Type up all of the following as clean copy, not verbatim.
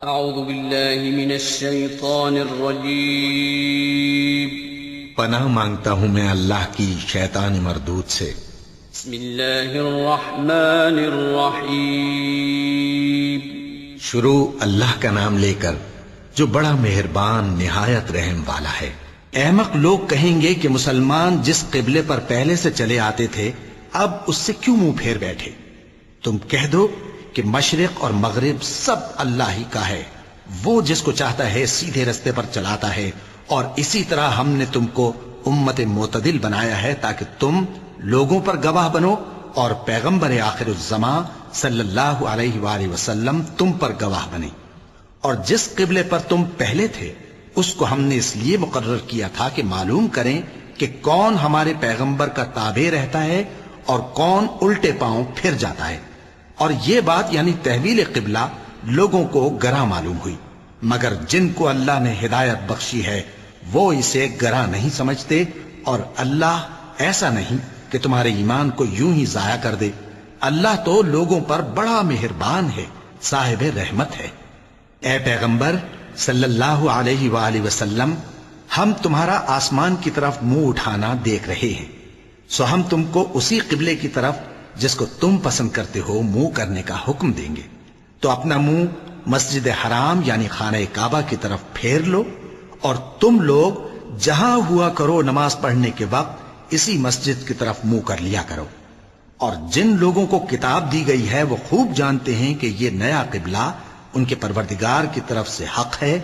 اعوذ باللہ من الشیطان الرجیم پناہ مانگتا ہوں میں اللہ کی شیطان مردود سے۔ بسم اللہ الرحمن الرحیم شروع اللہ کا نام لے کر جو بڑا مہربان نہایت رحم والا ہے۔ احمق لوگ کہیں گے کہ مسلمان جس قبلے پر پہلے سے چلے آتے تھے اب اس سے کیوں منہ پھیر بیٹھے؟ تم کہہ دو کہ مشرق اور مغرب سب اللہ ہی کا ہے، وہ جس کو چاہتا ہے سیدھے رستے پر چلاتا ہے، اور اسی طرح ہم نے تم کو امت معتدل بنایا ہے تاکہ تم لوگوں پر گواہ بنو اور پیغمبر آخر الزمان صلی اللہ علیہ وآلہ وسلم تم پر گواہ بنے۔ اور جس قبلے پر تم پہلے تھے اس کو ہم نے اس لیے مقرر کیا تھا کہ معلوم کریں کہ کون ہمارے پیغمبر کا تابع رہتا ہے اور کون الٹے پاؤں پھر جاتا ہے۔ اور یہ بات یعنی تحویل قبلہ لوگوں کو گراں معلوم ہوئی، مگر جن کو اللہ نے ہدایت بخشی ہے وہ اسے گراں نہیں سمجھتے، اور اللہ ایسا نہیں کہ تمہارے ایمان کو یوں ہی ضائع کر دے۔ اللہ تو لوگوں پر بڑا مہربان ہے، صاحب رحمت ہے۔ اے پیغمبر صلی اللہ علیہ وآلہ وسلم، ہم تمہارا آسمان کی طرف منہ اٹھانا دیکھ رہے ہیں، سو ہم تم کو اسی قبلے کی طرف جس کو تم پسند کرتے ہو منہ کرنے کا حکم دیں گے۔ تو اپنا منہ مسجد حرام یعنی خانہ کعبہ کی طرف پھیر لو، اور تم لوگ جہاں ہوا کرو نماز پڑھنے کے وقت اسی مسجد کی طرف منہ کر لیا کرو۔ اور جن لوگوں کو کتاب دی گئی ہے وہ خوب جانتے ہیں کہ یہ نیا قبلہ ان کے پروردگار کی طرف سے حق ہے،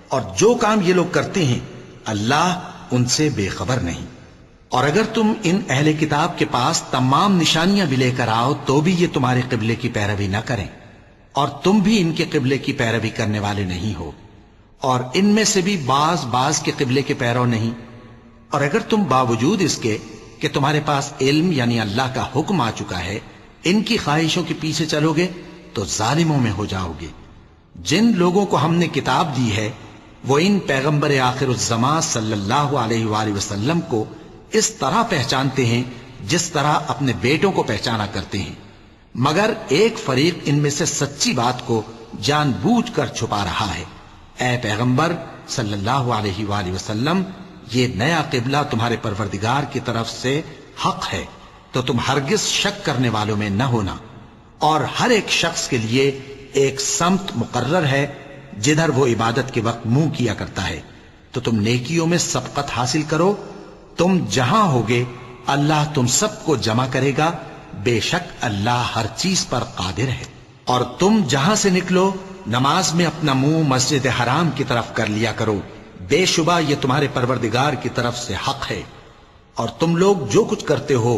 اور جو کام یہ لوگ کرتے ہیں اللہ ان سے بے خبر نہیں۔ اور اگر تم ان اہل کتاب کے پاس تمام نشانیاں بھی لے کر آؤ تو بھی یہ تمہارے قبلے کی پیروی نہ کریں، اور تم بھی ان کے قبلے کی پیروی کرنے والے نہیں ہو، اور ان میں سے بھی بعض کے قبلے کے پیرو نہیں۔ اور اگر تم باوجود اس کے کہ تمہارے پاس علم یعنی اللہ کا حکم آ چکا ہے ان کی خواہشوں کے پیچھے چلو گے تو ظالموں میں ہو جاؤ گے۔ جن لوگوں کو ہم نے کتاب دی ہے وہ ان پیغمبر آخر الزمان صلی اللہ علیہ وآلہ وسلم کو اس طرح پہچانتے ہیں جس طرح اپنے بیٹوں کو پہچانا کرتے ہیں، مگر ایک فریق ان میں سے سچی بات کو جان بوجھ کر چھپا رہا ہے۔ اے پیغمبر صلی اللہ علیہ وآلہ وسلم، یہ نیا قبلہ تمہارے پروردگار کی طرف سے حق ہے، تو تم ہرگز شک کرنے والوں میں نہ ہونا۔ اور ہر ایک شخص کے لیے ایک سمت مقرر ہے جدھر وہ عبادت کے وقت منہ کیا کرتا ہے، تو تم نیکیوں میں سبقت حاصل کرو۔ تم جہاں ہوگے اللہ تم سب کو جمع کرے گا، بے شک اللہ ہر چیز پر قادر ہے۔ اور تم جہاں سے نکلو نماز میں اپنا منہ مسجد حرام کی طرف کر لیا کرو، بے شبہ یہ تمہارے پروردگار کی طرف سے حق ہے، اور تم لوگ جو کچھ کرتے ہو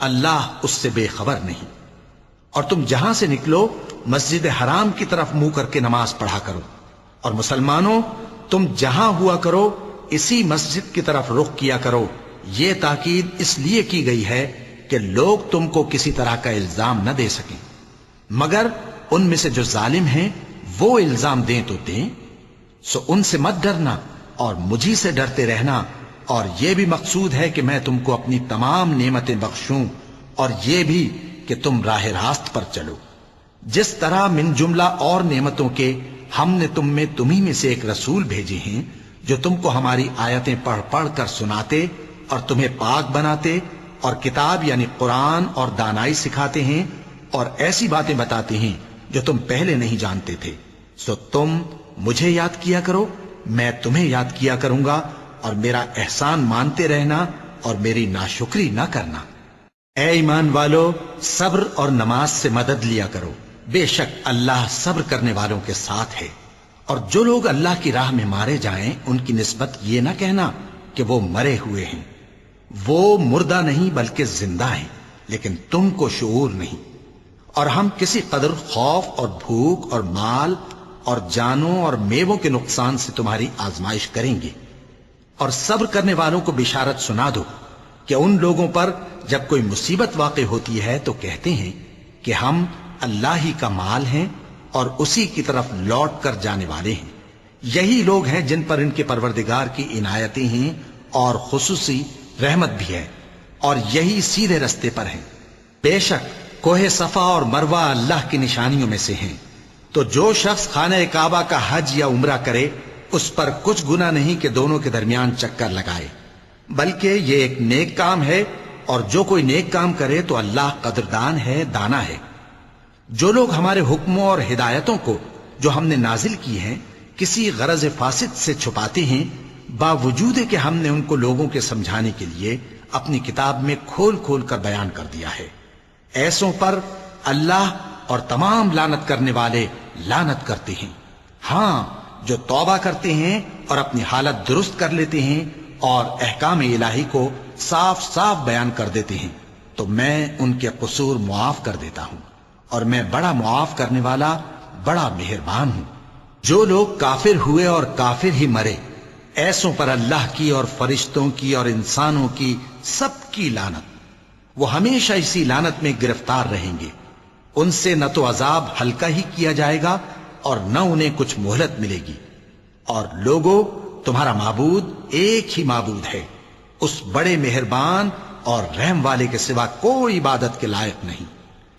اللہ اس سے بے خبر نہیں۔ اور تم جہاں سے نکلو مسجد حرام کی طرف منہ کر کے نماز پڑھا کرو، اور مسلمانوں تم جہاں ہوا کرو اسی مسجد کی طرف رخ کیا کرو۔ یہ تاکید اس لیے کی گئی ہے کہ لوگ تم کو کسی طرح کا الزام نہ دے سکیں، مگر ان میں سے جو ظالم ہیں وہ الزام دیں تو دیں، سو ان سے مت ڈرنا اور مجھی سے ڈرتے رہنا۔ اور یہ بھی مقصود ہے کہ میں تم کو اپنی تمام نعمتیں بخشوں، اور یہ بھی کہ تم راہ راست پر چلو۔ جس طرح من جملہ اور نعمتوں کے ہم نے تمہیں میں سے ایک رسول بھیجے ہیں جو تم کو ہماری آیتیں پڑھ پڑھ کر سناتے اور تمہیں پاک بناتے، اور کتاب یعنی قرآن اور دانائی سکھاتے ہیں، اور ایسی باتیں بتاتے ہیں جو تم پہلے نہیں جانتے تھے۔ سو تم مجھے یاد کیا کرو، میں تمہیں یاد کیا کروں گا، اور میرا احسان مانتے رہنا اور میری ناشکری نہ کرنا۔ اے ایمان والو، صبر اور نماز سے مدد لیا کرو، بے شک اللہ صبر کرنے والوں کے ساتھ ہے۔ اور جو لوگ اللہ کی راہ میں مارے جائیں ان کی نسبت یہ نہ کہنا کہ وہ مرے ہوئے ہیں، وہ مردہ نہیں بلکہ زندہ ہیں، لیکن تم کو شعور نہیں۔ اور ہم کسی قدر خوف اور بھوک اور مال اور جانوں اور میووں کے نقصان سے تمہاری آزمائش کریں گے، اور صبر کرنے والوں کو بشارت سنا دو کہ ان لوگوں پر جب کوئی مصیبت واقع ہوتی ہے تو کہتے ہیں کہ ہم اللہ ہی کا مال ہیں اور اسی کی طرف لوٹ کر جانے والے ہیں۔ یہی لوگ ہیں جن پر ان کے پروردگار کی عنایتیں ہیں اور خصوصی رحمت بھی ہے، اور یہی سیدھے رستے پر ہیں۔ بے شک کوہ صفا اور مروہ اللہ کی نشانیوں میں سے ہیں، تو جو شخص خانہ کعبہ کا حج یا عمرہ کرے اس پر کچھ گناہ نہیں کہ دونوں کے درمیان چکر لگائے، بلکہ یہ ایک نیک کام ہے، اور جو کوئی نیک کام کرے تو اللہ قدردان ہے، دانا ہے۔ جو لوگ ہمارے حکموں اور ہدایتوں کو جو ہم نے نازل کی ہیں کسی غرض فاسد سے چھپاتے ہیں، باوجود کہ ہم نے ان کو لوگوں کے سمجھانے کے لیے اپنی کتاب میں کھول کھول کر بیان کر دیا ہے، ایسوں پر اللہ اور تمام لعنت کرنے والے لعنت کرتے ہیں۔ ہاں، جو توبہ کرتے ہیں اور اپنی حالت درست کر لیتے ہیں اور احکام الہی کو صاف صاف بیان کر دیتے ہیں تو میں ان کے قصور معاف کر دیتا ہوں، اور میں بڑا معاف کرنے والا بڑا مہربان ہوں۔ جو لوگ کافر ہوئے اور کافر ہی مرے، ایسوں پر اللہ کی اور فرشتوں کی اور انسانوں کی سب کی لعنت، وہ ہمیشہ اسی لعنت میں گرفتار رہیں گے۔ ان سے نہ تو عذاب ہلکا ہی کیا جائے گا اور نہ انہیں کچھ مہلت ملے گی۔ اور لوگوں، تمہارا معبود ایک ہی معبود ہے، اس بڑے مہربان اور رحم والے کے سوا کوئی عبادت کے لائق نہیں۔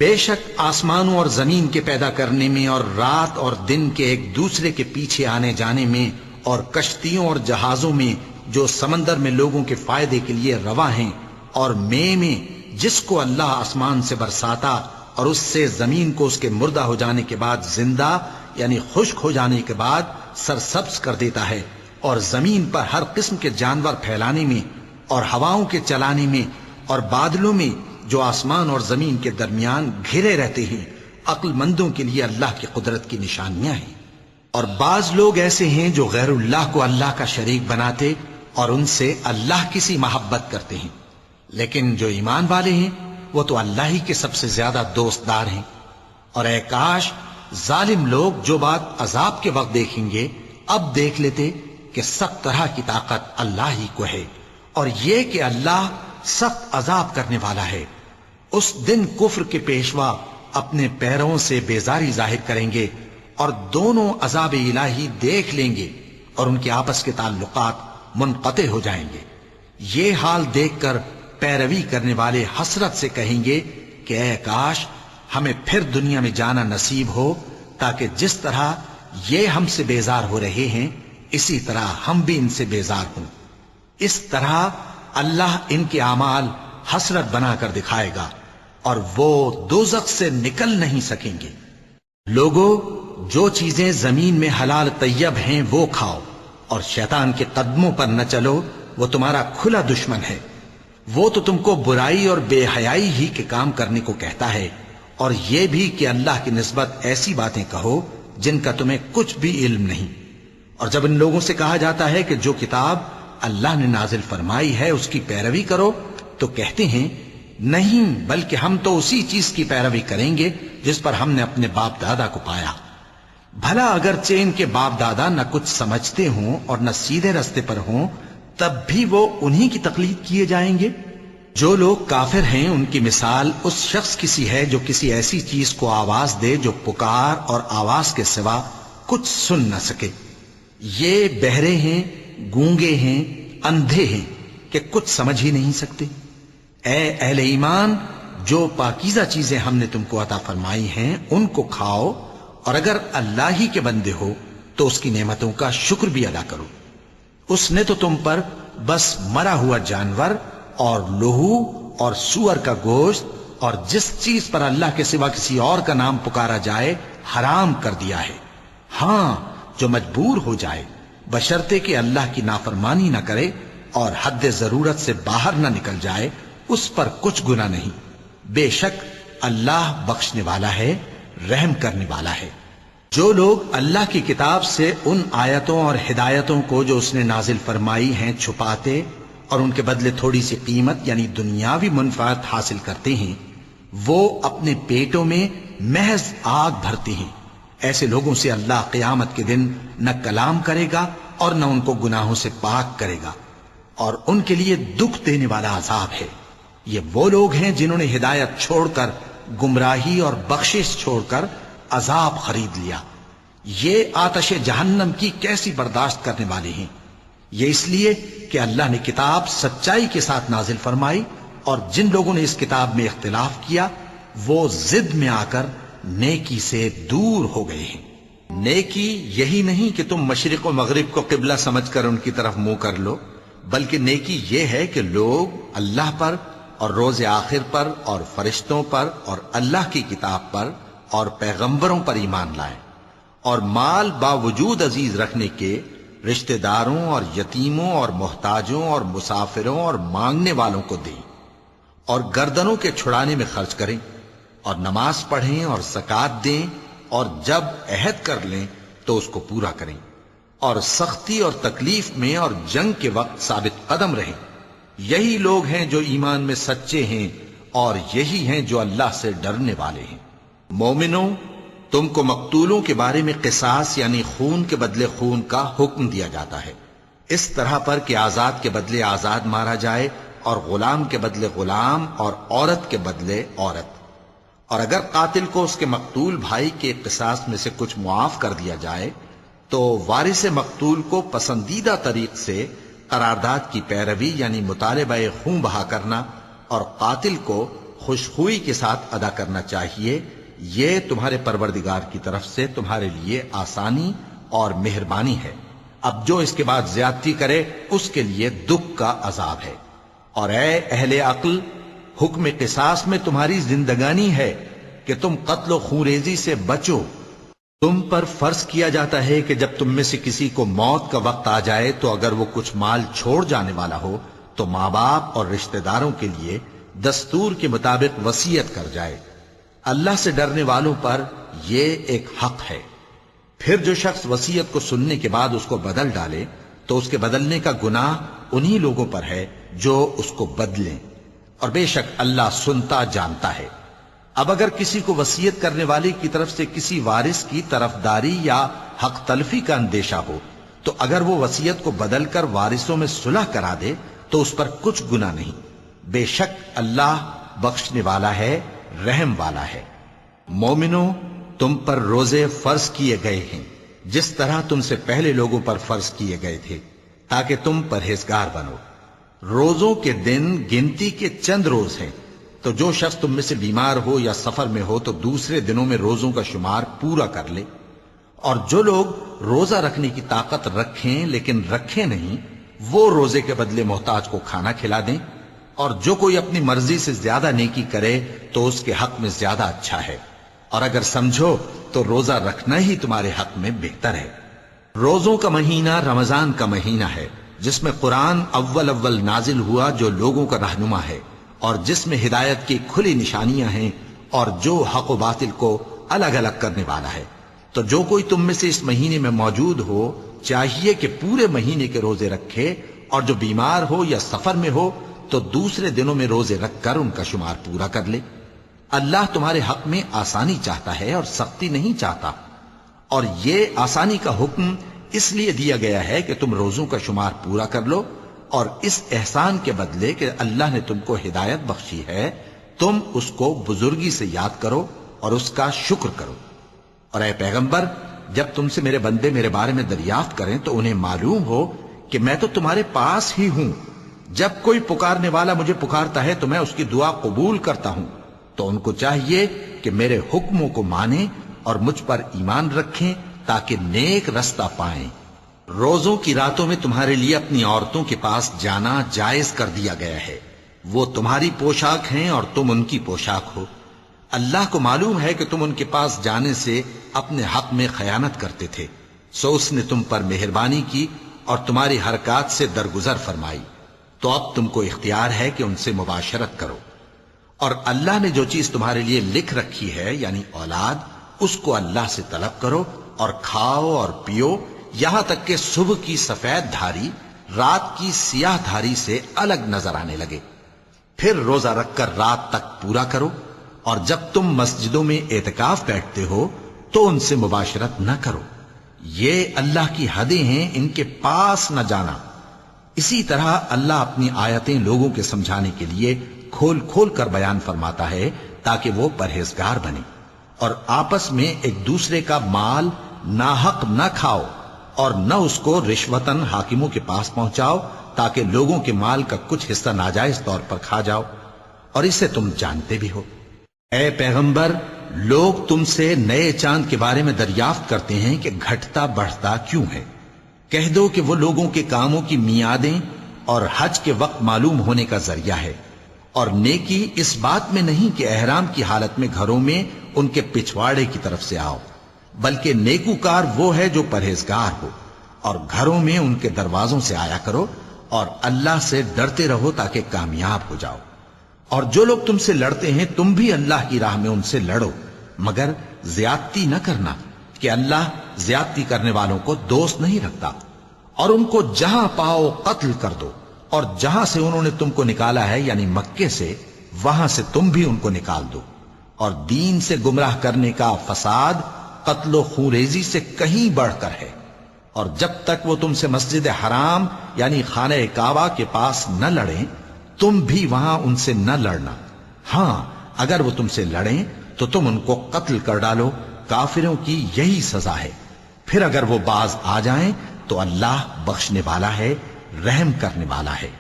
بے شک آسمانوں اور زمین کے پیدا کرنے میں اور رات اور دن کے ایک دوسرے کے پیچھے آنے جانے میں اور کشتیوں اور جہازوں میں جو سمندر میں لوگوں کے فائدے کے لیے رواں ہیں، اور میں جس کو اللہ آسمان سے برساتا اور اس سے زمین کو اس کے مردہ ہو جانے کے بعد زندہ یعنی خشک ہو جانے کے بعد سرسبز کر دیتا ہے، اور زمین پر ہر قسم کے جانور پھیلانے میں اور ہواؤں کے چلانے میں اور بادلوں میں جو آسمان اور زمین کے درمیان گھرے رہتے ہیں، عقل مندوں کے لیے اللہ کی قدرت کی نشانیاں ہیں۔ اور بعض لوگ ایسے ہیں جو غیر اللہ کو اللہ کا شریک بناتے اور ان سے اللہ کی سی محبت کرتے ہیں، لیکن جو ایمان والے ہیں وہ تو اللہ ہی کے سب سے زیادہ دوستدار ہیں۔ اور اے کاش ظالم لوگ جو بات عذاب کے وقت دیکھیں گے اب دیکھ لیتے کہ سخت طرح کی طاقت اللہ ہی کو ہے، اور یہ کہ اللہ سخت عذاب کرنے والا ہے۔ اس دن کفر کے پیشوا اپنے پیروں سے بیزاری ظاہر کریں گے اور دونوں عذاب الہی دیکھ لیں گے اور ان کے آپس کے تعلقات منقطع ہو جائیں گے۔ یہ حال دیکھ کر پیروی کرنے والے حسرت سے کہیں گے کہ اے کاش ہمیں پھر دنیا میں جانا نصیب ہو، تاکہ جس طرح یہ ہم سے بیزار ہو رہے ہیں اسی طرح ہم بھی ان سے بیزار ہوں۔ اس طرح اللہ ان کے اعمال حسرت بنا کر دکھائے گا اور وہ دوزخ سے نکل نہیں سکیں گے۔ لوگوں، جو چیزیں زمین میں حلال طیب ہیں وہ کھاؤ، اور شیطان کے قدموں پر نہ چلو، وہ تمہارا کھلا دشمن ہے۔ وہ تو تم کو برائی اور بے حیائی ہی کے کام کرنے کو کہتا ہے، اور یہ بھی کہ اللہ کی نسبت ایسی باتیں کہو جن کا تمہیں کچھ بھی علم نہیں۔ اور جب ان لوگوں سے کہا جاتا ہے کہ جو کتاب اللہ نے نازل فرمائی ہے اس کی پیروی کرو، تو کہتے ہیں نہیں، بلکہ ہم تو اسی چیز کی پیروی کریں گے جس پر ہم نے اپنے باپ دادا کو پایا۔ بھلا اگرچہ ان کے باپ دادا نہ کچھ سمجھتے ہوں اور نہ سیدھے رستے پر ہوں، تب بھی وہ انہی کی تقلید کیے جائیں گے۔ جو لوگ کافر ہیں ان کی مثال اس شخص کی سی ہے جو کسی ایسی چیز کو آواز دے جو پکار اور آواز کے سوا کچھ سن نہ سکے۔ یہ بہرے ہیں، گونگے ہیں، اندھے ہیں کہ کچھ سمجھ ہی نہیں سکتے۔ اے اہل ایمان، جو پاکیزہ چیزیں ہم نے تم کو عطا فرمائی ہیں ان کو کھاؤ، اور اگر اللہ ہی کے بندے ہو تو اس کی نعمتوں کا شکر بھی ادا کرو۔ اس نے تو تم پر بس مرا ہوا جانور اور لہو اور سور کا گوشت اور جس چیز پر اللہ کے سوا کسی اور کا نام پکارا جائے حرام کر دیا ہے۔ ہاں، جو مجبور ہو جائے بشرطے کہ اللہ کی نافرمانی نہ کرے اور حد ضرورت سے باہر نہ نکل جائے، اس پر کچھ گناہ نہیں۔ بے شک اللہ بخشنے والا ہے، رحم کرنے والا ہے۔ جو لوگ اللہ کی کتاب سے ان آیتوں اور ہدایتوں کو جو اس نے نازل فرمائی ہیں چھپاتے اور ان کے بدلے تھوڑی سی قیمت یعنی دنیاوی منفعت حاصل کرتے ہیں، وہ اپنے پیٹوں میں محض آگ بھرتے ہیں۔ ایسے لوگوں سے اللہ قیامت کے دن نہ کلام کرے گا اور نہ ان کو گناہوں سے پاک کرے گا، اور ان کے لیے دکھ دینے والا عذاب ہے۔ یہ وہ لوگ ہیں جنہوں نے ہدایت چھوڑ کر گمراہی اور بخشش چھوڑ کر عذاب خرید لیا۔ یہ آتش جہنم کی کیسی برداشت کرنے والے ہیں۔ یہ اس لیے کہ اللہ نے کتاب سچائی کے ساتھ نازل فرمائی، اور جن لوگوں نے اس کتاب میں اختلاف کیا وہ ضد میں آ کر نیکی سے دور ہو گئے ہیں۔ نیکی یہی نہیں کہ تم مشرق و مغرب کو قبلہ سمجھ کر ان کی طرف منہ کر لو، بلکہ نیکی یہ ہے کہ لوگ اللہ پر اور روز آخر پر اور فرشتوں پر اور اللہ کی کتاب پر اور پیغمبروں پر ایمان لائیں، اور مال باوجود عزیز رکھنے کے رشتہ داروں اور یتیموں اور محتاجوں اور مسافروں اور مانگنے والوں کو دیں، اور گردنوں کے چھڑانے میں خرچ کریں، اور نماز پڑھیں اور زکوٰۃ دیں، اور جب عہد کر لیں تو اس کو پورا کریں، اور سختی اور تکلیف میں اور جنگ کے وقت ثابت قدم رہیں۔ یہی لوگ ہیں جو ایمان میں سچے ہیں، اور یہی ہیں جو اللہ سے ڈرنے والے ہیں۔ مومنوں، تم کو مقتولوں کے بارے میں قصاص یعنی خون کے بدلے خون کا حکم دیا جاتا ہے، اس طرح پر کہ آزاد کے بدلے آزاد مارا جائے، اور غلام کے بدلے غلام، اور عورت کے بدلے عورت۔ اور اگر قاتل کو اس کے مقتول بھائی کے قصاص میں سے کچھ معاف کر دیا جائے تو وارث مقتول کو پسندیدہ طریق سے قرارداد کی پیروی یعنی مطالبہ خون بہا کرنا اور قاتل کو خوشخوئی کے ساتھ ادا کرنا چاہیے۔ یہ تمہارے پروردگار کی طرف سے تمہارے لیے آسانی اور مہربانی ہے۔ اب جو اس کے بعد زیادتی کرے اس کے لیے دکھ کا عذاب ہے۔ اور اے اہل عقل، حکم قصاص میں تمہاری زندگانی ہے کہ تم قتل و خونریزی سے بچو۔ تم پر فرض کیا جاتا ہے کہ جب تم میں سے کسی کو موت کا وقت آ جائے تو اگر وہ کچھ مال چھوڑ جانے والا ہو تو ماں باپ اور رشتہ داروں کے لیے دستور کے مطابق وصیت کر جائے۔ اللہ سے ڈرنے والوں پر یہ ایک حق ہے۔ پھر جو شخص وصیت کو سننے کے بعد اس کو بدل ڈالے تو اس کے بدلنے کا گناہ انہی لوگوں پر ہے جو اس کو بدلیں، اور بے شک اللہ سنتا جانتا ہے۔ اب اگر کسی کو وصیت کرنے والے کی طرف سے کسی وارث کی طرفداری یا حق تلفی کا اندیشہ ہو تو اگر وہ وصیت کو بدل کر وارثوں میں صلح کرا دے تو اس پر کچھ گناہ نہیں، بے شک اللہ بخشنے والا ہے، رحم والا ہے۔ مومنوں، تم پر روزے فرض کیے گئے ہیں جس طرح تم سے پہلے لوگوں پر فرض کیے گئے تھے تاکہ تم پرہیزگار بنو۔ روزوں کے دن گنتی کے چند روز ہیں، تو جو شخص تم میں سے بیمار ہو یا سفر میں ہو تو دوسرے دنوں میں روزوں کا شمار پورا کر لے۔ اور جو لوگ روزہ رکھنے کی طاقت رکھیں لیکن رکھیں نہیں، وہ روزے کے بدلے محتاج کو کھانا کھلا دیں۔ اور جو کوئی اپنی مرضی سے زیادہ نیکی کرے تو اس کے حق میں زیادہ اچھا ہے، اور اگر سمجھو تو روزہ رکھنا ہی تمہارے حق میں بہتر ہے۔ روزوں کا مہینہ رمضان کا مہینہ ہے جس میں قرآن اول نازل ہوا، جو لوگوں کا رہنما ہے اور جس میں ہدایت کی کھلی نشانیاں ہیں اور جو حق و باطل کو الگ الگ کرنے والا ہے۔ تو جو کوئی تم میں سے اس مہینے میں موجود ہو چاہیے کہ پورے مہینے کے روزے رکھے، اور جو بیمار ہو یا سفر میں ہو تو دوسرے دنوں میں روزے رکھ کر ان کا شمار پورا کر لے۔ اللہ تمہارے حق میں آسانی چاہتا ہے اور سختی نہیں چاہتا، اور یہ آسانی کا حکم اس لیے دیا گیا ہے کہ تم روزوں کا شمار پورا کر لو، اور اس احسان کے بدلے کہ اللہ نے تم کو ہدایت بخشی ہے تم اس کو بزرگی سے یاد کرو اور اس کا شکر کرو۔ اور اے پیغمبر، جب تم سے میرے بندے میرے بارے میں دریافت کریں تو انہیں معلوم ہو کہ میں تو تمہارے پاس ہی ہوں۔ جب کوئی پکارنے والا مجھے پکارتا ہے تو میں اس کی دعا قبول کرتا ہوں، تو ان کو چاہیے کہ میرے حکموں کو مانیں اور مجھ پر ایمان رکھیں تاکہ نیک رستہ پائیں۔ روزوں کی راتوں میں تمہارے لیے اپنی عورتوں کے پاس جانا جائز کر دیا گیا ہے، وہ تمہاری پوشاک ہیں اور تم ان کی پوشاک ہو۔ اللہ کو معلوم ہے کہ تم ان کے پاس جانے سے اپنے حق میں خیانت کرتے تھے، سو اس نے تم پر مہربانی کی اور تمہاری حرکات سے درگزر فرمائی، تو اب تم کو اختیار ہے کہ ان سے مباشرت کرو۔ اور اللہ نے جو چیز تمہارے لیے لکھ رکھی ہے یعنی اولاد، اس کو اللہ سے طلب کرو اور کھاؤ اور پیو، یہاں تک کہ صبح کی سفید دھاری رات کی سیاہ دھاری سے الگ نظر آنے لگے۔ پھر روزہ رکھ کر رات تک پورا کرو، اور جب تم مسجدوں میں اعتکاف بیٹھتے ہو تو ان سے مباشرت نہ کرو، یہ اللہ کی حدیں ہیں، ان کے پاس نہ جانا۔ اسی طرح اللہ اپنی آیتیں لوگوں کے سمجھانے کے لیے کھول کھول کر بیان فرماتا ہے تاکہ وہ پرہیزگار بنے۔ اور آپس میں ایک دوسرے کا مال ناحق نہ کھاؤ، اور نہ اس کو رشوتاً حاکموں کے پاس پہنچاؤ تاکہ لوگوں کے مال کا کچھ حصہ ناجائز طور پر کھا جاؤ، اور اسے تم جانتے بھی ہو۔ اے پیغمبر، لوگ تم سے نئے چاند کے بارے میں دریافت کرتے ہیں کہ گھٹتا بڑھتا کیوں ہے۔ کہہ دو کہ وہ لوگوں کے کاموں کی میعادیں اور حج کے وقت معلوم ہونے کا ذریعہ ہے، اور نیکی اس بات میں نہیں کہ احرام کی حالت میں گھروں میں ان کے پچھواڑے کی طرف سے آؤ، بلکہ نیکوکار وہ ہے جو پرہیزگار ہو، اور گھروں میں ان کے دروازوں سے آیا کرو، اور اللہ سے ڈرتے رہو تاکہ کامیاب ہو جاؤ۔ اور جو لوگ تم سے لڑتے ہیں تم بھی اللہ کی راہ میں ان سے لڑو، مگر زیادتی نہ کرنا، کہ اللہ زیادتی کرنے والوں کو دوست نہیں رکھتا۔ اور ان کو جہاں پاؤ قتل کر دو، اور جہاں سے انہوں نے تم کو نکالا ہے یعنی مکے سے، وہاں سے تم بھی ان کو نکال دو۔ اور دین سے گمراہ کرنے کا فساد قتل و خونریزی سے کہیں بڑھ کر ہے۔ اور جب تک وہ تم سے مسجد حرام یعنی خانہ کعبہ کے پاس نہ لڑیں تم بھی وہاں ان سے نہ لڑنا۔ ہاں اگر وہ تم سے لڑیں تو تم ان کو قتل کر ڈالو، کافروں کی یہی سزا ہے۔ پھر اگر وہ باز آ جائیں تو اللہ بخشنے والا ہے، رحم کرنے والا ہے۔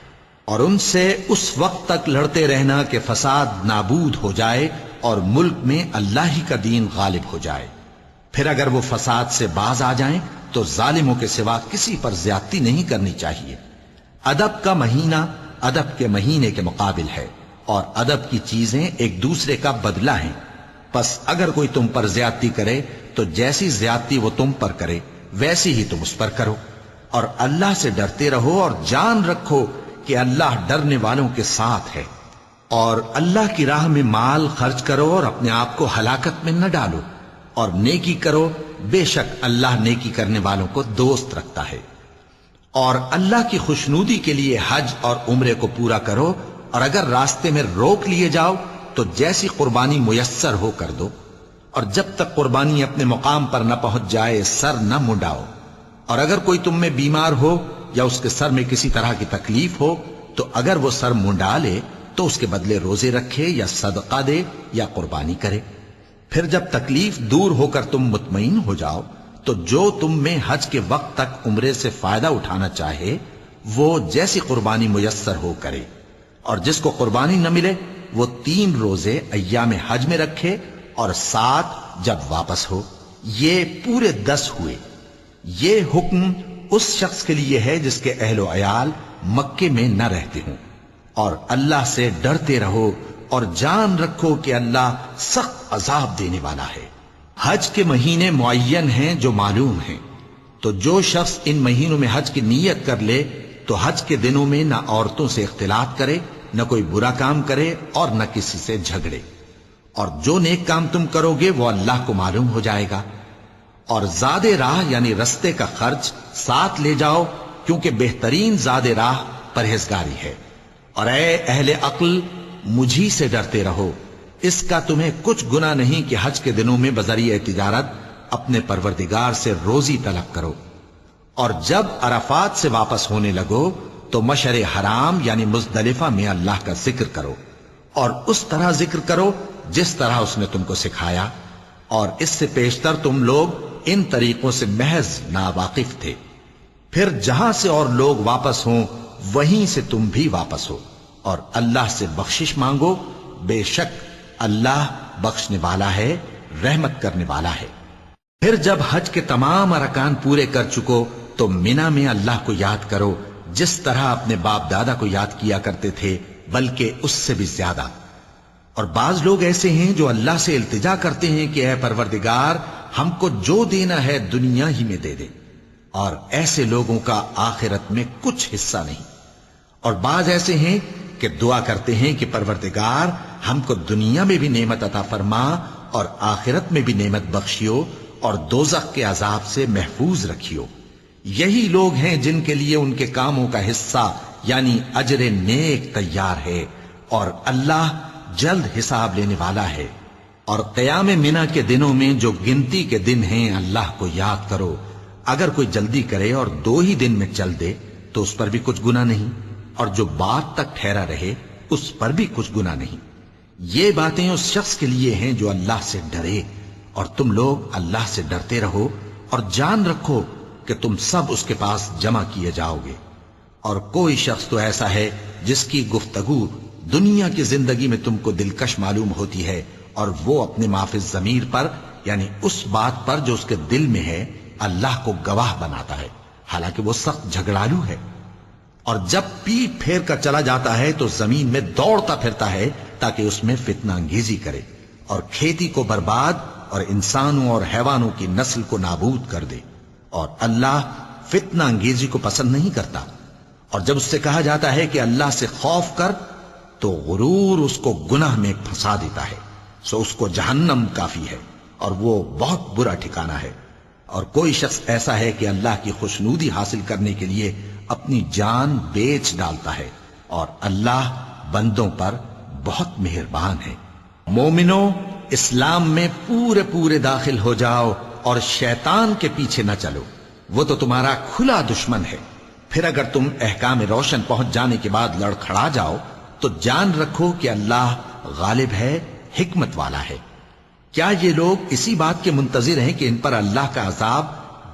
اور ان سے اس وقت تک لڑتے رہنا کہ فساد نابود ہو جائے اور ملک میں اللہ ہی کا دین غالب ہو جائے۔ پھر اگر وہ فساد سے باز آ جائیں تو ظالموں کے سوا کسی پر زیادتی نہیں کرنی چاہیے۔ ادب کا مہینہ ادب کے مہینے کے مقابل ہے، اور ادب کی چیزیں ایک دوسرے کا بدلہ ہیں۔ پس اگر کوئی تم پر زیادتی کرے تو جیسی زیادتی وہ تم پر کرے ویسی ہی تم اس پر کرو، اور اللہ سے ڈرتے رہو اور جان رکھو کہ اللہ ڈرنے والوں کے ساتھ ہے۔ اور اللہ کی راہ میں مال خرچ کرو اور اپنے آپ کو ہلاکت میں نہ ڈالو، اور نیکی کرو، بے شک اللہ نیکی کرنے والوں کو دوست رکھتا ہے۔ اور اللہ کی خوشنودی کے لیے حج اور عمرے کو پورا کرو، اور اگر راستے میں روک لیے جاؤ تو جیسی قربانی میسر ہو کر دو، اور جب تک قربانی اپنے مقام پر نہ پہنچ جائے سر نہ منڈاؤ۔ اور اگر کوئی تم میں بیمار ہو یا اس کے سر میں کسی طرح کی تکلیف ہو تو اگر وہ سر منڈا لے تو اس کے بدلے روزے رکھے یا صدقہ دے یا قربانی کرے۔ پھر جب تکلیف دور ہو کر تم مطمئن ہو جاؤ تو جو تم میں حج کے وقت تک عمرے سے فائدہ اٹھانا چاہے وہ جیسی قربانی میسر ہو کرے، اور جس کو قربانی نہ ملے وہ 3 روزے ایام حج میں رکھے اور 7 جب واپس ہو، یہ پورے 10 ہوئے۔ یہ حکم اس شخص کے لیے ہے جس کے اہل و عیال مکے میں نہ رہتے ہوں۔ اور اللہ سے ڈرتے رہو اور جان رکھو کہ اللہ سخت عذاب دینے والا ہے۔ حج کے مہینے معین ہیں جو معلوم ہیں، تو جو شخص ان مہینوں میں حج کی نیت کر لے تو حج کے دنوں میں نہ عورتوں سے اختلاط کرے، نہ کوئی برا کام کرے اور نہ کسی سے جھگڑے۔ اور جو نیک کام تم کرو گے وہ اللہ کو معلوم ہو جائے گا۔ اور زاد راہ یعنی رستے کا خرچ ساتھ لے جاؤ، کیونکہ بہترین زاد راہ پرہیزگاری ہے۔ اور اے اہل عقل مجھی سے ڈرتے رہو، اس کا تمہیں کچھ گناہ نہیں کہ حج کے دنوں میں بذریعہ تجارت اپنے پروردگار سے روزی طلب کرو۔ اور جب عرفات سے واپس ہونے لگو تو مشعر حرام یعنی مزدلفہ میں اللہ کا ذکر کرو، اور اس طرح ذکر کرو جس طرح اس نے تم کو سکھایا، اور اس سے پیشتر تم لوگ ان طریقوں سے محض ناواقف تھے۔ پھر جہاں سے اور لوگ واپس ہوں وہیں سے تم بھی واپس ہو، اور اللہ سے بخشش مانگو، بے شک اللہ بخشنے والا ہے، رحمت کرنے والا ہے۔ پھر جب حج کے تمام ارکان پورے کر چکو تو مینا میں اللہ کو یاد کرو جس طرح اپنے باپ دادا کو یاد کیا کرتے تھے، بلکہ اس سے بھی زیادہ۔ اور بعض لوگ ایسے ہیں جو اللہ سے التجا کرتے ہیں کہ اے پروردگار ہم کو جو دینا ہے دنیا ہی میں دے دے، اور ایسے لوگوں کا آخرت میں کچھ حصہ نہیں۔ اور بعض ایسے ہیں کہ دعا کرتے ہیں کہ پروردگار ہم کو دنیا میں بھی نعمت عطا فرما اور آخرت میں بھی نعمت بخشیو اور دوزخ کے عذاب سے محفوظ رکھیو۔ یہی لوگ ہیں جن کے لیے ان کے کاموں کا حصہ یعنی اجر نیک تیار ہے، اور اللہ جلد حساب لینے والا ہے۔ اور قیام منی کے دنوں میں جو گنتی کے دن ہیں اللہ کو یاد کرو، اگر کوئی جلدی کرے اور 2 ہی دن میں چل دے تو اس پر بھی کچھ گناہ نہیں، اور جو بعد تک ٹھہرا رہے اس پر بھی کچھ گناہ نہیں۔ یہ باتیں اس شخص کے لیے ہیں جو اللہ سے ڈرے، اور تم لوگ اللہ سے ڈرتے رہو اور جان رکھو کہ تم سب اس کے پاس جمع کیے جاؤ گے۔ اور کوئی شخص تو ایسا ہے جس کی گفتگو دنیا کی زندگی میں تم کو دلکش معلوم ہوتی ہے اور وہ اپنے معافی ضمیر پر یعنی اس بات پر جو اس کے دل میں ہے اللہ کو گواہ بناتا ہے، حالانکہ وہ سخت جھگڑالو ہے۔ اور جب پیٹ پھیر کر چلا جاتا ہے تو زمین میں دوڑتا پھرتا ہے تاکہ اس میں فتنہ انگیزی کرے اور کھیتی کو برباد اور انسانوں اور حیوانوں کی نسل کو نابود کر دے، اور اللہ فتنہ انگیزی کو پسند نہیں کرتا۔ اور جب اس سے کہا جاتا ہے کہ اللہ سے خوف کر تو غرور اس کو گناہ میں پھنسا دیتا ہے، سو اس کو جہنم کافی ہے اور وہ بہت برا ٹھکانہ ہے۔ اور کوئی شخص ایسا ہے کہ اللہ کی خوشنودی حاصل کرنے کے لیے اپنی جان بیچ ڈالتا ہے، اور اللہ بندوں پر بہت مہربان ہے۔ مومنو، اسلام میں پورے پورے داخل ہو جاؤ اور شیطان کے پیچھے نہ چلو، وہ تو تمہارا کھلا دشمن ہے۔ پھر اگر تم احکام روشن پہنچ جانے کے بعد لڑکھڑا جاؤ تو جان رکھو کہ اللہ غالب ہے، حکمت والا ہے۔ کیا یہ لوگ اسی بات کے منتظر ہیں کہ ان پر اللہ کا عذاب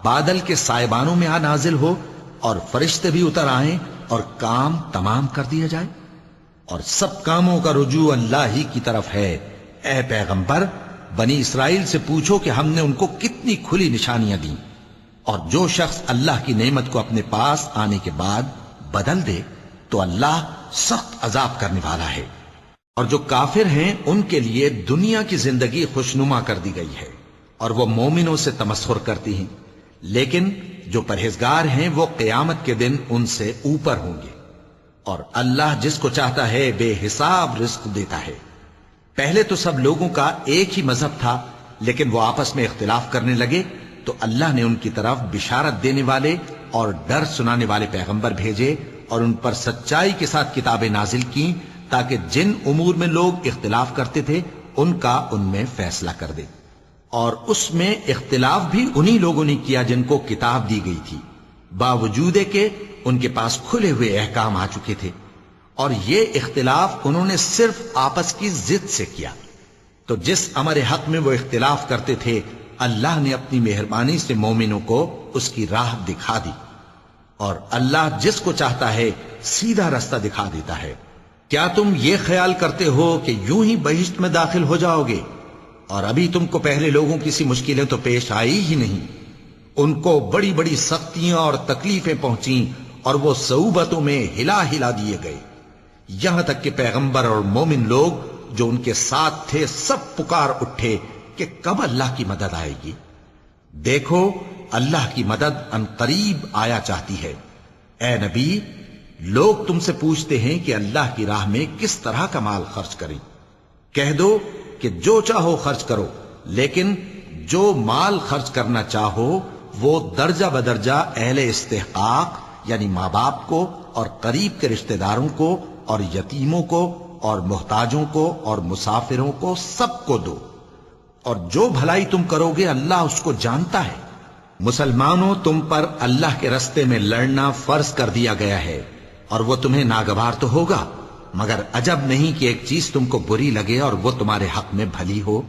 بادل کے سائبانوں میں آ نازل ہو اور فرشتے بھی اتر آئیں اور کام تمام کر دیا جائے؟ اور سب کاموں کا رجوع اللہ ہی کی طرف ہے۔ اے پیغمبر، بنی اسرائیل سے پوچھو کہ ہم نے ان کو کتنی کھلی نشانیاں دیں، اور جو شخص اللہ کی نعمت کو اپنے پاس آنے کے بعد بدل دے تو اللہ سخت عذاب کرنے والا ہے۔ اور جو کافر ہیں ان کے لیے دنیا کی زندگی خوشنما کر دی گئی ہے اور وہ مومنوں سے تمسخر کرتی ہیں، لیکن جو پرہیزگار ہیں وہ قیامت کے دن ان سے اوپر ہوں گے۔ اور اللہ جس کو چاہتا ہے بے حساب رزق دیتا ہے۔ پہلے تو سب لوگوں کا ایک ہی مذہب تھا، لیکن وہ آپس میں اختلاف کرنے لگے تو اللہ نے ان کی طرف بشارت دینے والے اور ڈر سنانے والے پیغمبر بھیجے اور ان پر سچائی کے ساتھ کتابیں نازل کیں تاکہ جن امور میں لوگ اختلاف کرتے تھے ان کا ان میں فیصلہ کر دے۔ اور اس میں اختلاف بھی انہی لوگوں نے کیا جن کو کتاب دی گئی تھی، باوجود کہ ان کے پاس کھلے ہوئے احکام آ چکے تھے، اور یہ اختلاف انہوں نے صرف آپس کی ضد سے کیا۔ تو جس امر حق میں وہ اختلاف کرتے تھے اللہ نے اپنی مہربانی سے مومنوں کو اس کی راہ دکھا دی، اور اللہ جس کو چاہتا ہے سیدھا رستہ دکھا دیتا ہے۔ کیا تم یہ خیال کرتے ہو کہ یوں ہی بہشت میں داخل ہو جاؤ گے؟ اور ابھی تم کو پہلے لوگوں کی سی مشکلیں تو پیش آئی ہی نہیں، ان کو بڑی بڑی سختیاں اور تکلیفیں پہنچیں اور وہ صعوبتوں میں ہلا ہلا دیے گئے، یہاں تک کہ پیغمبر اور مومن لوگ جو ان کے ساتھ تھے سب پکار اٹھے کہ کب اللہ کی مدد آئے گی۔ دیکھو اللہ کی مدد ان قریب آیا چاہتی ہے۔ اے نبی، لوگ تم سے پوچھتے ہیں کہ اللہ کی راہ میں کس طرح کا مال خرچ کریں۔ کہہ دو کہ جو چاہو خرچ کرو، لیکن جو مال خرچ کرنا چاہو وہ درجہ بدرجہ اہل استحقاق یعنی ماں باپ کو اور قریب کے رشتہ داروں کو اور یتیموں کو اور محتاجوں کو اور مسافروں کو سب کو دو، اور جو بھلائی تم کرو گے اللہ اس کو جانتا ہے۔ مسلمانوں، تم پر اللہ کے رستے میں لڑنا فرض کر دیا گیا ہے، اور وہ تمہیں ناگوار تو ہوگا، مگر عجب نہیں کہ ایک چیز تم کو بری لگے اور وہ تمہارے حق میں بھلی ہو،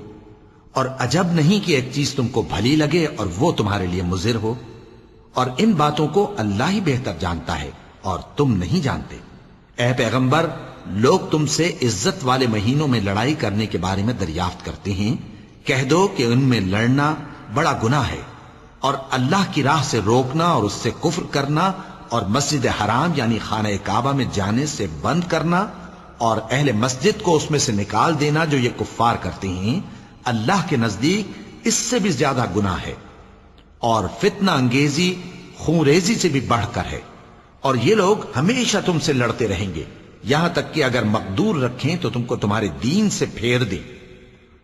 اور عجب نہیں کہ ایک چیز تم کو بھلی لگے اور وہ تمہارے لیے مضر ہو، اور ان باتوں کو اللہ ہی بہتر جانتا ہے اور تم نہیں جانتے۔ اے پیغمبر، لوگ تم سے عزت والے مہینوں میں لڑائی کرنے کے بارے میں دریافت کرتے ہیں، کہہ دو کہ ان میں لڑنا بڑا گناہ ہے، اور اللہ کی راہ سے روکنا اور اس سے کفر کرنا اور مسجد حرام یعنی خانہ کعبہ میں جانے سے بند کرنا اور اہل مسجد کو اس میں سے نکال دینا جو یہ کفار کرتے ہیں، اللہ کے نزدیک اس سے بھی زیادہ گناہ ہے، اور فتنہ انگیزی خون ریزی سے بھی بڑھ کر ہے۔ اور یہ لوگ ہمیشہ تم سے لڑتے رہیں گے، یہاں تک کہ اگر مقدور رکھیں تو تم کو تمہارے دین سے پھیر دیں،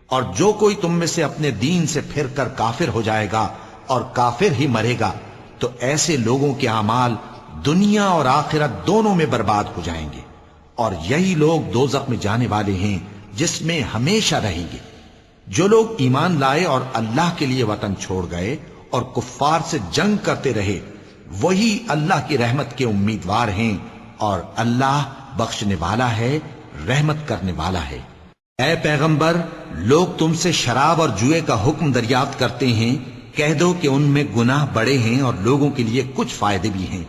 اور جو کوئی تم میں سے اپنے دین سے پھر کر کافر ہو جائے گا اور کافر ہی مرے گا تو ایسے لوگوں کے اعمال دنیا اور آخرت دونوں میں برباد ہو جائیں گے، اور یہی لوگ دوزخ میں جانے والے ہیں جس میں ہمیشہ رہیں گے۔ جو لوگ ایمان لائے اور اللہ کے لیے وطن چھوڑ گئے اور کفار سے جنگ کرتے رہے وہی اللہ کی رحمت کے امیدوار ہیں، اور اللہ بخشنے والا ہے، رحمت کرنے والا ہے۔ اے پیغمبر، لوگ تم سے شراب اور جوئے کا حکم دریافت کرتے ہیں، کہہ دو کہ ان میں گناہ بڑے ہیں اور لوگوں کے لیے کچھ فائدے بھی ہیں،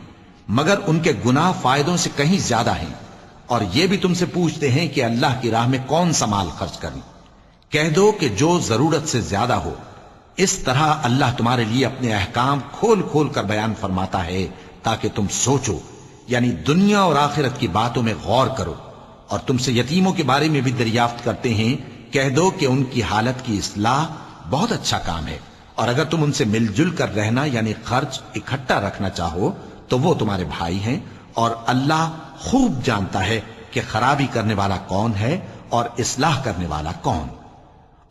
مگر ان کے گناہ فائدوں سے کہیں زیادہ ہیں۔ اور یہ بھی تم سے پوچھتے ہیں کہ اللہ کی راہ میں کون سا مال خرچ کریں، کہہ دو کہ جو ضرورت سے زیادہ ہو. اس طرح اللہ تمہارے لیے اپنے احکام کھول کھول کر بیان فرماتا ہے تاکہ تم سوچو، یعنی دنیا اور آخرت کی باتوں میں غور کرو. اور تم سے یتیموں کے بارے میں بھی دریافت کرتے ہیں، کہہ دو کہ ان کی حالت کی اصلاح بہت اچھا کام ہے، اور اگر تم ان سے مل جل کر رہنا یعنی خرچ اکٹھا رکھنا چاہو تو وہ تمہارے بھائی ہیں، اور اللہ خوب جانتا ہے کہ خرابی کرنے والا کون ہے اور اصلاح کرنے والا کون.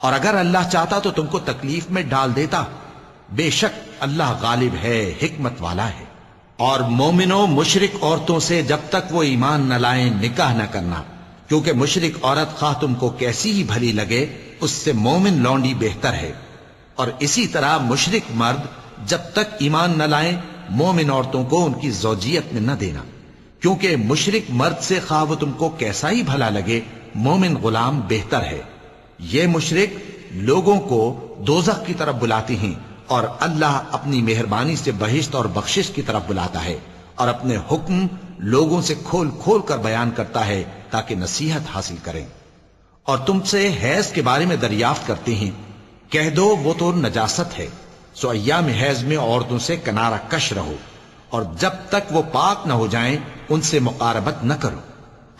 اور اگر اللہ چاہتا تو تم کو تکلیف میں ڈال دیتا، بے شک اللہ غالب ہے، حکمت والا ہے. اور مومنوں مشرک عورتوں سے جب تک وہ ایمان نہ لائیں نکاح نہ کرنا، کیونکہ مشرک عورت خواہ تم کو کیسی ہی بھلی لگے اس سے مومن لونڈی بہتر ہے. اور اسی طرح مشرک مرد جب تک ایمان نہ لائیں مومن عورتوں کو ان کی زوجیت میں نہ دینا، کیونکہ مشرک مرد سے خواہ وہ تم کو کیسا ہی بھلا لگے مومن غلام بہتر ہے. یہ مشرک لوگوں کو دوزخ کی طرف بلاتے ہیں، اور اللہ اپنی مہربانی سے بہشت اور بخشش کی طرف بلاتا ہے، اور اپنے حکم لوگوں سے کھول کھول کر بیان کرتا ہے تاکہ نصیحت حاصل کریں. اور تم سے حیض کے بارے میں دریافت کرتے ہیں، کہہ دو وہ تو نجاست ہے، سو ایام حیض میں عورتوں سے کنارہ کش رہو، اور جب تک وہ پاک نہ ہو جائیں ان سے مقاربت نہ کرو.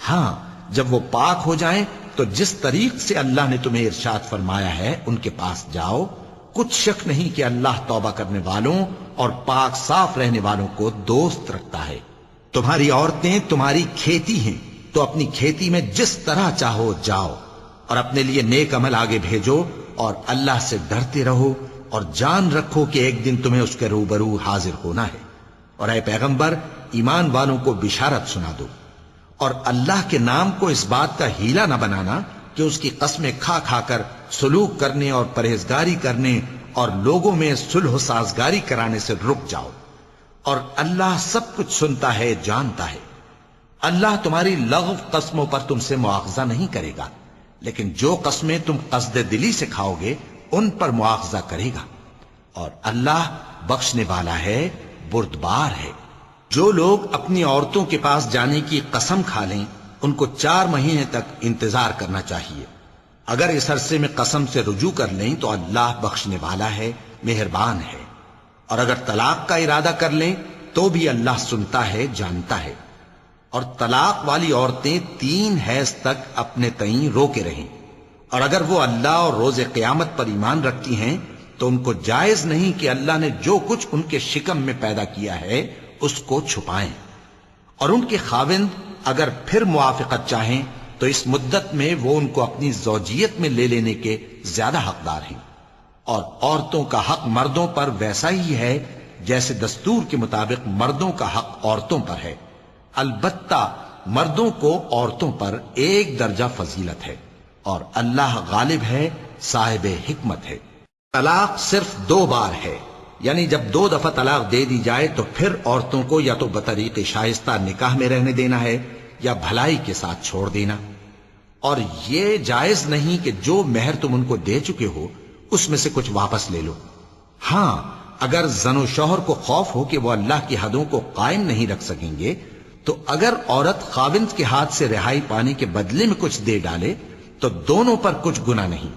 ہاں جب وہ پاک ہو جائیں تو جس طریق سے اللہ نے تمہیں ارشاد فرمایا ہے ان کے پاس جاؤ. کچھ شک نہیں کہ اللہ توبہ کرنے والوں اور پاک صاف رہنے والوں کو دوست رکھتا ہے. تمہاری عورتیں تمہاری کھیتی ہیں، تو اپنی کھیتی میں جس طرح چاہو جاؤ، اور اپنے لیے نیک عمل آگے بھیجو، اور اللہ سے ڈرتے رہو، اور جان رکھو کہ ایک دن تمہیں اس کے روبرو حاضر ہونا ہے. اور اے پیغمبر ایمان والوں کو بشارت سنا دو، اور اللہ کے نام کو اس بات کا ہیلا نہ بنانا کہ اس کی قسمیں کھا کھا کر سلوک کرنے اور پرہیزگاری کرنے اور لوگوں میں صلح و سازگاری کرانے سے رک جاؤ. اور اللہ سب کچھ سنتا ہے، جانتا ہے. اللہ تمہاری لغو قسموں پر تم سے مواخذہ نہیں کرے گا، لیکن جو قسمیں تم قصد دلی سے کھاؤ گے ان پر مواخذہ کرے گا. اور اللہ بخشنے والا ہے، بردبار ہے. جو لوگ اپنی عورتوں کے پاس جانے کی قسم کھا لیں ان کو 4 مہینے تک انتظار کرنا چاہیے. اگر اس عرصے میں قسم سے رجوع کر لیں تو اللہ بخشنے والا ہے، مہربان ہے. اور اگر طلاق کا ارادہ کر لیں تو بھی اللہ سنتا ہے، جانتا ہے. اور طلاق والی عورتیں 3 حیض تک اپنے تئیں روکے رہیں، اور اگر وہ اللہ اور روز قیامت پر ایمان رکھتی ہیں تو ان کو جائز نہیں کہ اللہ نے جو کچھ ان کے شکم میں پیدا کیا ہے اس کو چھپائیں. اور ان کے خاوند اگر پھر موافقت چاہیں تو اس مدت میں وہ ان کو اپنی زوجیت میں لے لینے کے زیادہ حقدار ہیں. اور عورتوں کا حق مردوں پر ویسا ہی ہے جیسے دستور کے مطابق مردوں کا حق عورتوں پر ہے. البتہ مردوں کو عورتوں پر 1 درجہ فضیلت ہے، اور اللہ غالب ہے، صاحب حکمت ہے. طلاق صرف 2 بار ہے، یعنی جب 2 دفعہ طلاق دے دی جائے تو پھر عورتوں کو یا تو بطریق شائستہ نکاح میں رہنے دینا ہے یا بھلائی کے ساتھ چھوڑ دینا. اور یہ جائز نہیں کہ جو مہر تم ان کو دے چکے ہو اس میں سے کچھ واپس لے لو. ہاں اگر زن و شوہر کو خوف ہو کہ وہ اللہ کی حدوں کو قائم نہیں رکھ سکیں گے تو اگر عورت خاوند کے ہاتھ سے رہائی پانے کے بدلے میں کچھ دے ڈالے تو دونوں پر کچھ گناہ نہیں.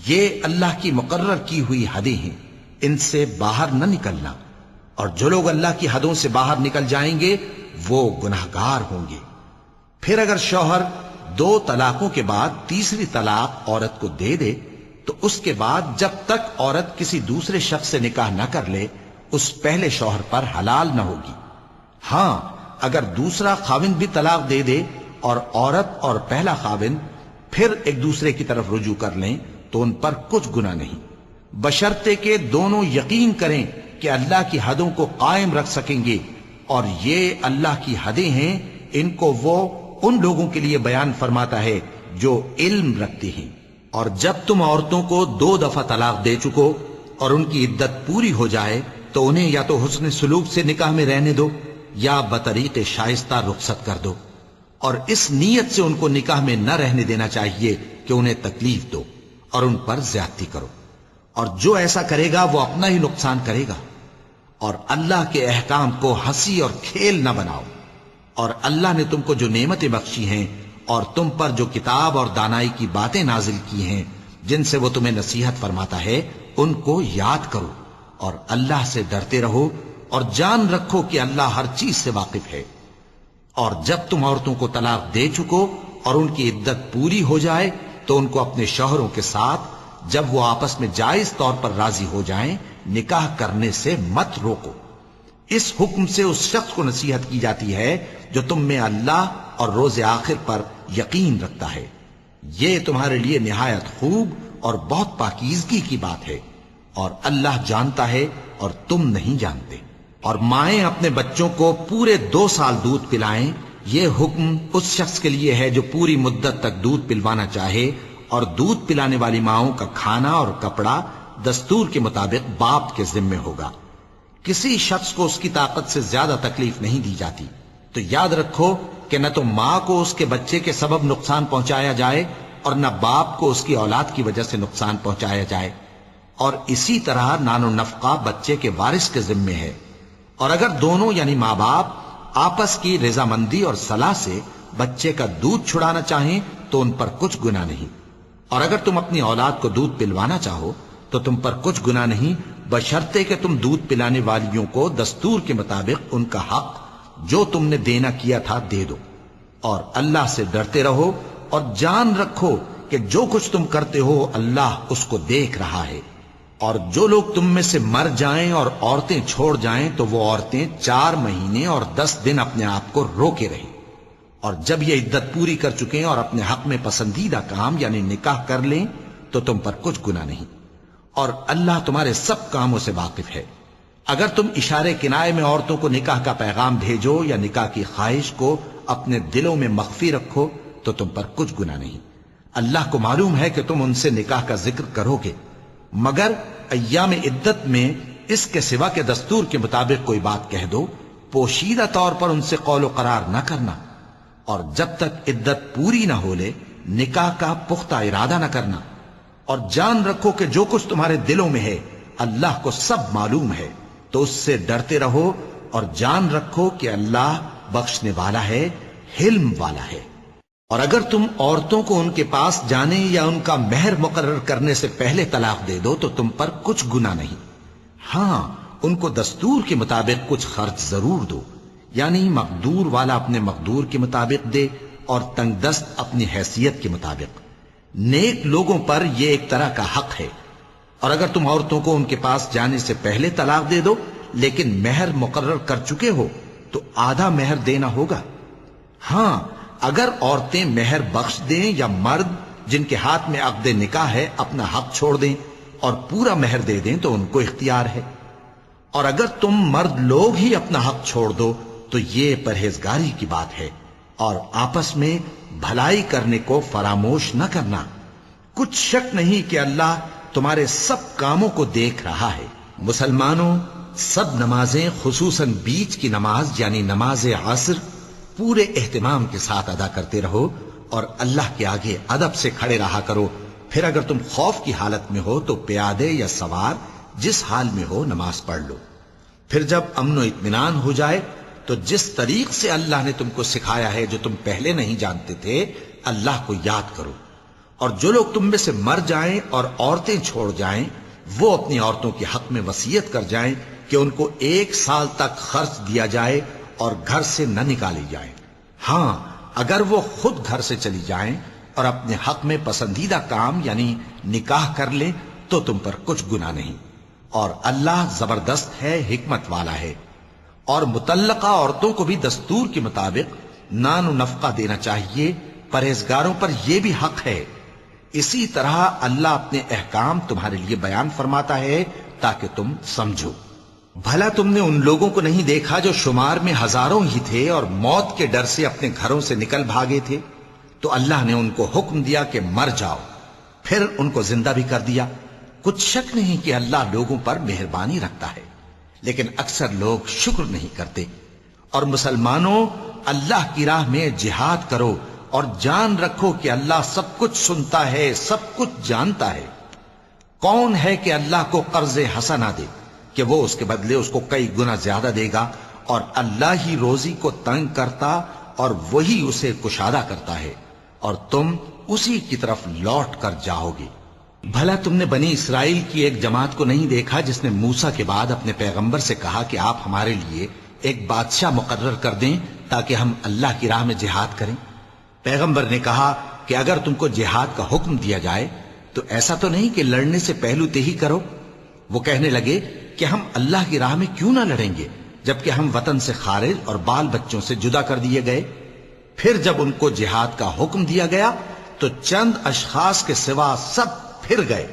یہ اللہ کی مقرر کی ہوئی حدیں ہیں، ان سے باہر نہ نکلنا. اور جو لوگ اللہ کی حدوں سے باہر نکل جائیں گے وہ گناہگار ہوں گے. پھر اگر شوہر 2 طلاقوں کے بعد تیسری طلاق عورت کو دے دے تو اس کے بعد جب تک عورت کسی دوسرے شخص سے نکاح نہ کر لے اس پہلے شوہر پر حلال نہ ہوگی. ہاں اگر دوسرا خاوند بھی طلاق دے دے اور عورت اور پہلا خاوند پھر ایک دوسرے کی طرف رجوع کر لیں تو ان پر کچھ گناہ نہیں، بشرطے کہ دونوں یقین کریں کہ اللہ کی حدوں کو قائم رکھ سکیں گے. اور یہ اللہ کی حدیں ہیں، ان کو وہ ان لوگوں کے لیے بیان فرماتا ہے جو علم رکھتے ہیں. اور جب تم عورتوں کو 2 دفعہ طلاق دے چکو اور ان کی عدت پوری ہو جائے تو انہیں یا تو حسن سلوک سے نکاح میں رہنے دو یا بطریق شائستہ رخصت کر دو. اور اس نیت سے ان کو نکاح میں نہ رہنے دینا چاہیے کہ انہیں تکلیف دو اور ان پر زیادتی کرو. اور جو ایسا کرے گا وہ اپنا ہی نقصان کرے گا. اور اللہ کے احکام کو ہنسی اور کھیل نہ بناؤ. اور اللہ نے تم کو جو نعمتیں بخشی ہیں اور تم پر جو کتاب اور دانائی کی باتیں نازل کی ہیں جن سے وہ تمہیں نصیحت فرماتا ہے ان کو یاد کرو، اور اللہ سے ڈرتے رہو، اور جان رکھو کہ اللہ ہر چیز سے واقف ہے۔ اور جب تم عورتوں کو طلاق دے چکو اور ان کی عدت پوری ہو جائے تو ان کو اپنے شوہروں کے ساتھ جب وہ آپس میں جائز طور پر راضی ہو جائیں نکاح کرنے سے مت روکو۔ اس حکم سے اس شخص کو نصیحت کی جاتی ہے جو تم میں اللہ اور روز آخر پر یقین رکھتا ہے۔ یہ تمہارے لیے نہایت خوب اور بہت پاکیزگی کی بات ہے، اور اللہ جانتا ہے اور تم نہیں جانتے۔ اور مائیں اپنے بچوں کو پورے 2 سال دودھ پلائیں، یہ حکم اس شخص کے لیے ہے جو پوری مدت تک دودھ پلوانا چاہے، اور دودھ پلانے والی ماؤں کا کھانا اور کپڑا دستور کے مطابق باپ کے ذمے ہوگا۔ کسی شخص کو اس کی طاقت سے زیادہ تکلیف نہیں دی جاتی، تو یاد رکھو کہ نہ تو ماں کو اس کے بچے کے سبب نقصان پہنچایا جائے اور نہ باپ کو اس کی اولاد کی وجہ سے نقصان پہنچایا جائے، اور اسی طرح نان و نفقہ بچے کے وارث کے ذمے ہے۔ اور اگر دونوں یعنی ماں باپ آپس کی رضامندی اور صلاح سے بچے کا دودھ چھڑانا چاہیں تو ان پر کچھ گناہ نہیں، اور اگر تم اپنی اولاد کو دودھ پلوانا چاہو تو تم پر کچھ گناہ نہیں، بشرطے کہ تم دودھ پلانے والیوں کو دستور کے مطابق ان کا حق جو تم نے دینا کیا تھا دے دو۔ اور اللہ سے ڈرتے رہو اور جان رکھو کہ جو کچھ تم کرتے ہو اللہ اس کو دیکھ رہا ہے۔ اور جو لوگ تم میں سے مر جائیں اور عورتیں چھوڑ جائیں تو وہ عورتیں 4 مہینے اور 10 دن اپنے آپ کو روکے رہیں، اور جب یہ عدت پوری کر چکیں اور اپنے حق میں پسندیدہ کام یعنی نکاح کر لیں تو تم پر کچھ گناہ نہیں، اور اللہ تمہارے سب کاموں سے واقف ہے۔ اگر تم اشارے کنائے میں عورتوں کو نکاح کا پیغام بھیجو یا نکاح کی خواہش کو اپنے دلوں میں مخفی رکھو تو تم پر کچھ گناہ نہیں۔ اللہ کو معلوم ہے کہ تم ان سے نکاح کا ذکر کرو گے، مگر ایام عدت میں اس کے سوا کے دستور کے مطابق کوئی بات کہہ دو، پوشیدہ طور پر ان سے قول و قرار نہ کرنا، اور جب تک عدت پوری نہ ہو لے نکاح کا پختہ ارادہ نہ کرنا۔ اور جان رکھو کہ جو کچھ تمہارے دلوں میں ہے اللہ کو سب معلوم ہے، تو اس سے ڈرتے رہو اور جان رکھو کہ اللہ بخشنے والا ہے، حلم والا ہے۔ اور اگر تم عورتوں کو ان کے پاس جانے یا ان کا مہر مقرر کرنے سے پہلے طلاق دے دو تو تم پر کچھ گناہ نہیں، ہاں ان کو دستور کے مطابق کچھ خرچ ضرور دو، یعنی مقدور والا اپنے مقدور کے مطابق دے اور تنگ دست اپنی حیثیت کے مطابق۔ نیک لوگوں پر یہ ایک طرح کا حق ہے۔ اور اگر تم عورتوں کو ان کے پاس جانے سے پہلے طلاق دے دو لیکن مہر مقرر کر چکے ہو تو آدھا مہر دینا ہوگا۔ ہاں اگر عورتیں مہر بخش دیں یا مرد جن کے ہاتھ میں عقد نکاح ہے اپنا حق چھوڑ دیں اور پورا مہر دے دیں تو ان کو اختیار ہے۔ اور اگر تم مرد لوگ ہی اپنا حق چھوڑ دو تو یہ پرہیزگاری کی بات ہے، اور آپس میں بھلائی کرنے کو فراموش نہ کرنا۔ کچھ شک نہیں کہ اللہ تمہارے سب کاموں کو دیکھ رہا ہے۔ مسلمانوں، سب نمازیں خصوصاً بیچ کی نماز یعنی نماز عصر پورے اہتمام کے ساتھ ادا کرتے رہو اور اللہ کے آگے ادب سے کھڑے رہا کرو۔ پھر اگر تم خوف کی حالت میں ہو تو پیادے یا سوار جس حال میں ہو نماز پڑھ لو۔ پھر جب امن و اطمینان ہو جائے تو جس طریق سے اللہ نے تم کو سکھایا ہے جو تم پہلے نہیں جانتے تھے اللہ کو یاد کرو۔ اور جو لوگ تم میں سے مر جائیں اور عورتیں چھوڑ جائیں وہ اپنی عورتوں کے حق میں وصیت کر جائیں کہ ان کو 1 سال تک خرچ دیا جائے اور گھر سے نہ نکالی جائیں۔ ہاں اگر وہ خود گھر سے چلی جائیں اور اپنے حق میں پسندیدہ کام یعنی نکاح کر لیں تو تم پر کچھ گناہ نہیں، اور اللہ زبردست ہے، حکمت والا ہے۔ اور مطلقہ عورتوں کو بھی دستور کے مطابق نان و نفقہ دینا چاہیے، پرہیزگاروں پر یہ بھی حق ہے۔ اسی طرح اللہ اپنے احکام تمہارے لیے بیان فرماتا ہے تاکہ تم سمجھو۔ بھلا تم نے ان لوگوں کو نہیں دیکھا جو شمار میں ہزاروں ہی تھے اور موت کے ڈر سے اپنے گھروں سے نکل بھاگے تھے؟ تو اللہ نے ان کو حکم دیا کہ مر جاؤ، پھر ان کو زندہ بھی کر دیا۔ کچھ شک نہیں کہ اللہ لوگوں پر مہربانی رکھتا ہے، لیکن اکثر لوگ شکر نہیں کرتے۔ اور مسلمانوں، اللہ کی راہ میں جہاد کرو اور جان رکھو کہ اللہ سب کچھ سنتا ہے، سب کچھ جانتا ہے۔ کون ہے کہ اللہ کو قرض حسنہ دے کہ وہ اس کے بدلے اس کو کئی گنا زیادہ دے گا؟ اور اللہ ہی روزی کو تنگ کرتا اور وہی اسے کشادہ کرتا ہے، اور تم اسی کی طرف لوٹ کر جاؤ گے۔ بھلا تم نے بنی اسرائیل کی ایک جماعت کو نہیں دیکھا جس نے موسیٰ کے بعد اپنے پیغمبر سے کہا کہ آپ ہمارے لیے ایک بادشاہ مقرر کر دیں تاکہ ہم اللہ کی راہ میں جہاد کریں؟ پیغمبر نے کہا کہ اگر تم کو جہاد کا حکم دیا جائے تو ایسا تو نہیں کہ لڑنے سے پہلو تہی کرو۔ وہ کہنے لگے کہ ہم اللہ کی راہ میں کیوں نہ لڑیں گے جبکہ ہم وطن سے خارج اور بال بچوں سے جدا کر دیے گئے۔ پھر جب ان کو جہاد کا حکم دیا گیا تو چند اشخاص کے سوا سب پھر گئے،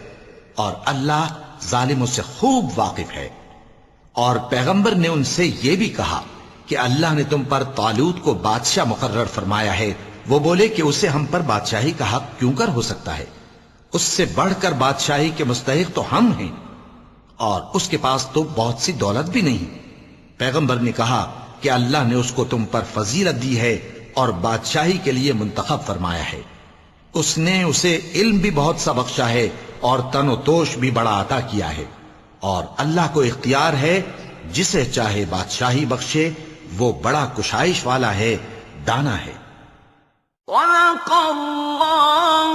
اور اللہ ظالموں سے خوب واقف ہے۔ اور پیغمبر نے ان سے یہ بھی کہا کہ اللہ نے تم پر طالوت کو بادشاہ مقرر فرمایا ہے۔ وہ بولے کہ اسے ہم پر بادشاہی کا حق کیوں کر ہو سکتا ہے؟ اس سے بڑھ کر بادشاہی کے مستحق تو ہم ہیں، اور اس کے پاس تو بہت سی دولت بھی نہیں۔ پیغمبر نے کہا کہ اللہ نے اس کو تم پر فضیلت دی ہے اور بادشاہی کے لیے منتخب فرمایا ہے۔ اس نے اسے علم بھی بہت سا بخشا ہے اور تن و توش بھی بڑا عطا کیا ہے، اور اللہ کو اختیار ہے جسے چاہے بادشاہی بخشے، وہ بڑا کشائش والا ہے، دانا ہے۔ صدق اللہ